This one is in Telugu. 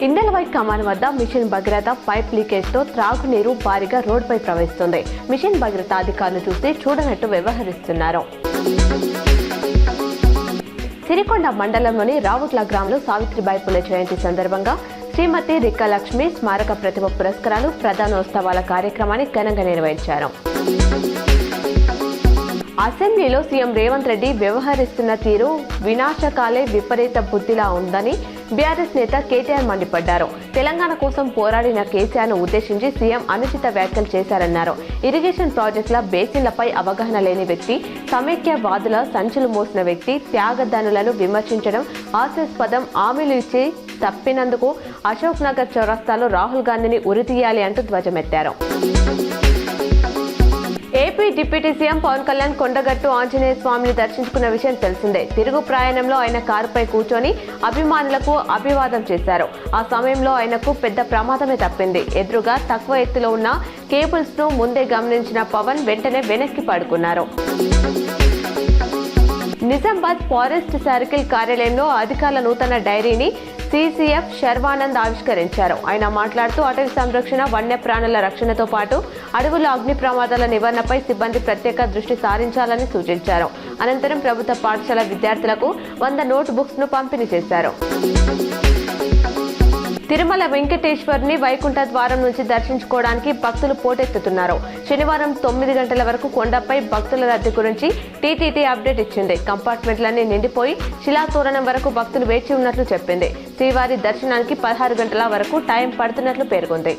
ఇండలవై కమాన్ వద్ద మిషన్ భగీరథ పైప్ లీకేజ్తో త్రాగునీరు భారీగా రోడ్డుపై ప్రవహిస్తుంది. మిషన్ భగీరథ అధికారులు చూసి చూడనట్టు వ్యవహరిస్తున్నారు. సిరికొండ మండలంలోని రావుట్ల గ్రామంలో సావిత్రిబాయి పులే జయంతి సందర్భంగా శ్రీమతి రిక్కలక్ష్మి స్మారక ప్రతిభ పురస్కారాలు ప్రధానోత్సవాల కార్యక్రమాన్ని ఘనంగా నిర్వహించారు. అసెంబ్లీలో సీఎం రేవంత్ రెడ్డి వ్యవహరిస్తున్న తీరు వినాశకాలే విపరీత బుద్ధిలా ఉందని బీఆర్ఎస్ నేత కేటీఆర్ మండిపడ్డారు. తెలంగాణ కోసం పోరాడిన కేసీఆర్ను ఉద్దేశించి సీఎం అనుచిత వ్యాఖ్యలు చేశారన్నారు. ఇరిగేషన్ ప్రాజెక్టుల బేసిన్లపై అవగాహన లేని వ్యక్తి, సమైక్యవాదుల సంచులు మోసిన వ్యక్తి, త్యాగదానులను విమర్శించడం హాస్యాస్పదం. హామీలు ఇచ్చి తప్పినందుకు అశోక్ నగర్ చౌరస్తాలో రాహుల్ గాంధీని ఉరితీయాలి అంటూ ధ్వజమెత్తారు. AP deputy CM Pavan Kalyan Kondagattu Anjaneya స్వామిని దర్శించుకున్న విషయం తెలిసిందే. తిరుగు ప్రయాణంలో ఆయన కారుపై కూర్చొని అభిమానులకు అభివాదం చేశారు. ఆ సమయంలో ఆయనకు పెద్ద ప్రమాదమే తప్పింది. ఎదురుగా తక్కువ ఎత్తులో ఉన్న కేబుల్స్ ను ముందే గమనించిన పవన్ వెంటనే వెనక్కి పడుకున్నారు. నిజామాబాద్ ఫారెస్ట్ సర్కిల్ కార్యాలయంలో అధికారుల నూతన డైరీని సిసిఎఫ్ శర్వానంద్ ఆవిష్కరించారు. ఆయన మాట్లాడుతూ అటవీ సంరక్షణ, వన్యప్రాణుల రక్షణతో పాటు అడవుల అగ్ని ప్రమాదాల నివారణపై సిబ్బంది ప్రత్యేక దృష్టి సారించాలని సూచించారు. అనంతరం ప్రభుత్వ పాఠశాల విద్యార్థులకు 100 నోట్ బుక్స్ ను పంపిణీ చేశారు. తిరుమల వెంకటేశ్వర్ని వైకుంఠ ద్వారం నుంచి దర్శించుకోవడానికి భక్తులు పోటెత్తుతున్నారు. శనివారం 9 గంటల వరకు కొండపై భక్తుల రద్దీ గురించి టీటీడీ అప్డేట్ ఇచ్చింది. కంపార్ట్మెంట్లన్నీ నిండిపోయి శిలాతోరణం వరకు భక్తులు వేచి ఉన్నట్లు చెప్పింది. శ్రీవారి దర్శనానికి 16 గంటల వరకు టైం పడుతున్నట్లు పేర్కొంది.